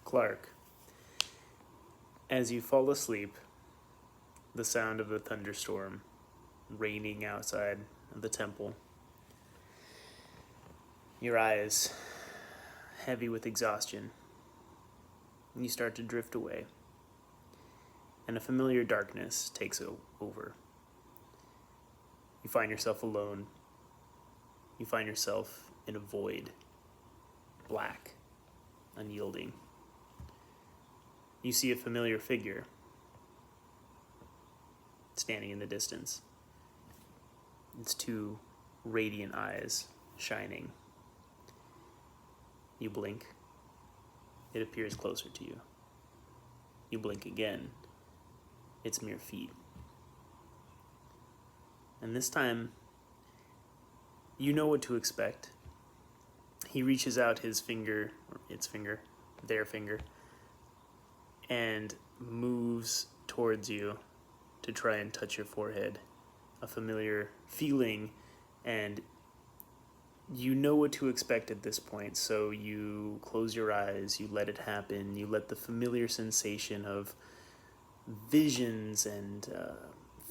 Clark, as you fall asleep, the sound of the thunderstorm raining outside of the temple, your eyes heavy with exhaustion, and you start to drift away, and a familiar darkness takes over. You find yourself alone. You find yourself in a void, black, unyielding. You see a familiar figure standing in the distance. Its two radiant eyes shining. You blink. It appears closer to you. You blink again. It's mere feet. And this time, you know what to expect. He reaches out his finger, or its finger, their finger, and moves towards you to try and touch your forehead. A familiar feeling, and you know what to expect at this point, so you close your eyes, you let it happen, you let the familiar sensation of visions and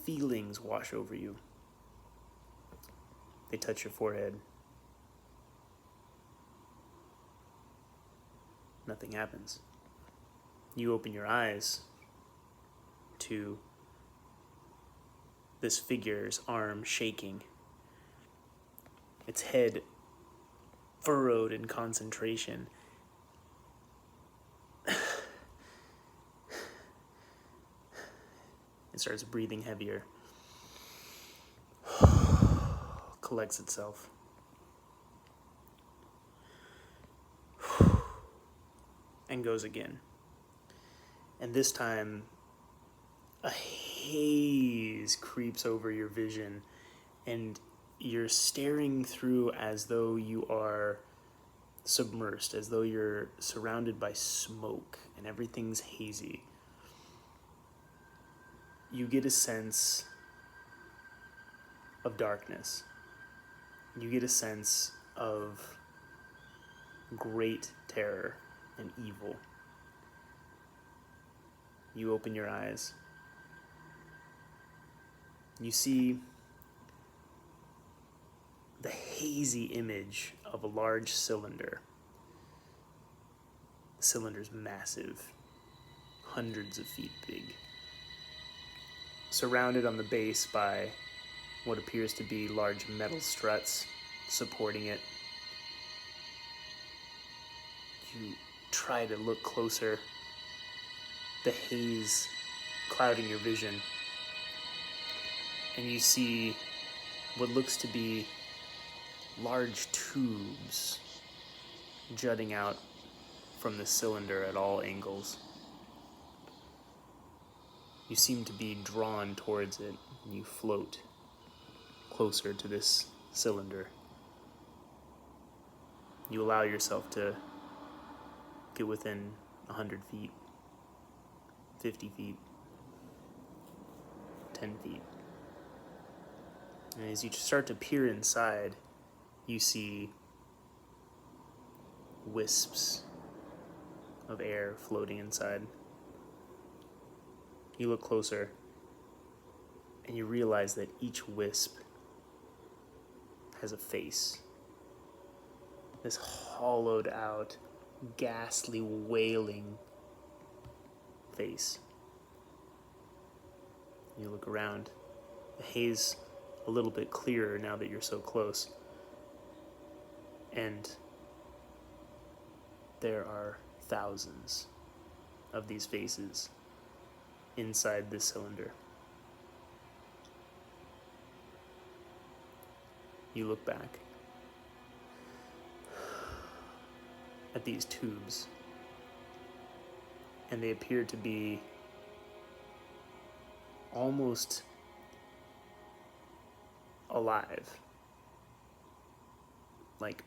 feelings wash over you. They touch your forehead. Nothing happens. You open your eyes to this figure's arm shaking, its head furrowed in concentration. It starts breathing heavier, collects itself, and goes again. And this time, a haze creeps over your vision, and you're staring through as though you are submersed, as though you're surrounded by smoke, and everything's hazy. You get a sense of darkness. You get a sense of great terror and evil. You open your eyes. You see the hazy image of a large cylinder. The cylinder's massive, hundreds of feet big, surrounded on the base by what appears to be large metal struts supporting it. You try to look closer, the haze clouding your vision, and you see what looks to be large tubes jutting out from the cylinder at all angles. You seem to be drawn towards it, and you float closer to this cylinder. You allow yourself to get within 100 feet, 50 feet, 10 feet. And as you start to peer inside, you see wisps of air floating inside. You look closer, and you realize that each wisp has a face. This hollowed out, ghastly, wailing face. You look around. The haze a little bit clearer now that you're so close. And there are thousands of these faces inside this cylinder. You look back at these tubes, and they appear to be almost alive. Like,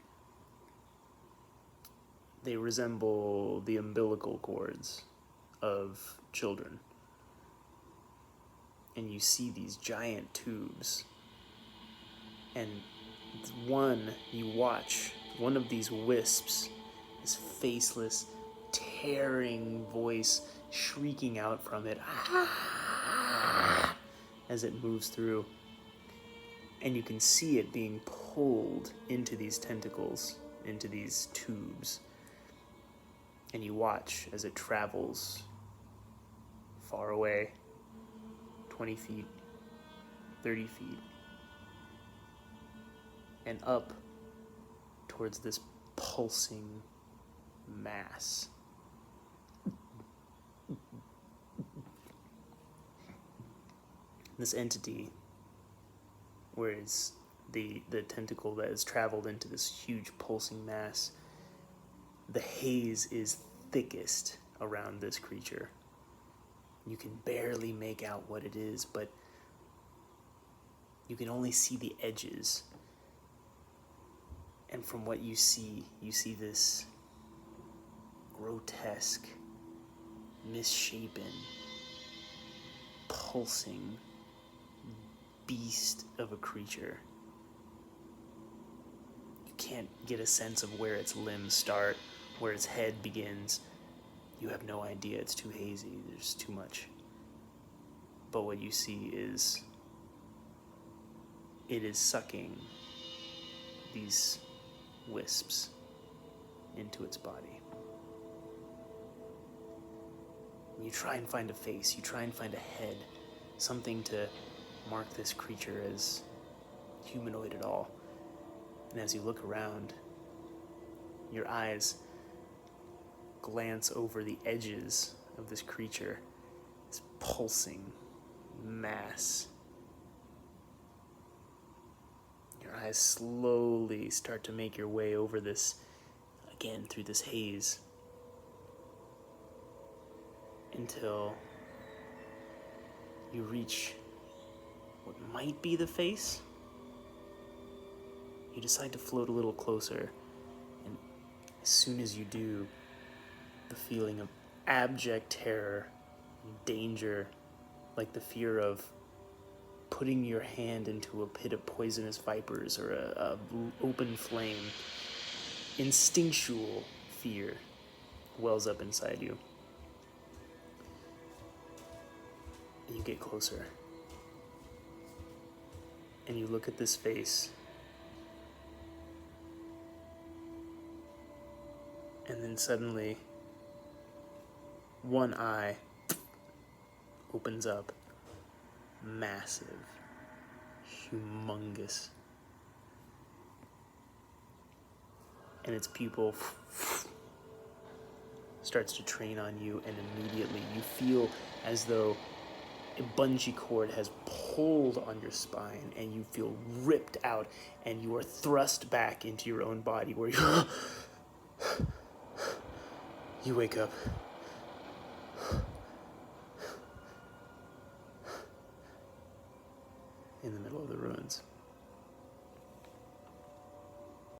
they resemble the umbilical cords of children. And you see these giant tubes. And you watch one of these wisps, this faceless, tearing voice shrieking out from it as it moves through. And you can see it being pulled into these tentacles, into these tubes. And you watch as it travels far away, 20 feet, 30 feet, and up towards this pulsing mass. This entity, whereas the tentacle that has traveled into this huge pulsing mass, the haze is thickest around this creature. You can barely make out what it is, but you can only see the edges. And from what you see this grotesque, misshapen, pulsing beast of a creature. You can't get a sense of where its limbs start, where its head begins. You have no idea. It's too hazy. There's too much. But what you see is it is sucking these wisps into its body. You try and find a face. You try and find a head. Something to mark this creature as humanoid at all. And as you look around, your eyes glance over the edges of this creature, this pulsing mass. Your eyes slowly start to make your way over this, again, through this haze, until you reach what might be the face. You decide to float a little closer, and as soon as you do, the feeling of abject terror and danger, like the fear of putting your hand into a pit of poisonous vipers or a open flame, instinctual fear wells up inside you. And you get closer. And you look at this face. And then suddenly, one eye opens up. Massive. Humongous. And its pupil starts to train on you, and immediately you feel as though a bungee cord has pulled on your spine, and you feel ripped out, and you are thrust back into your own body, where you wake up. In the middle of the ruins.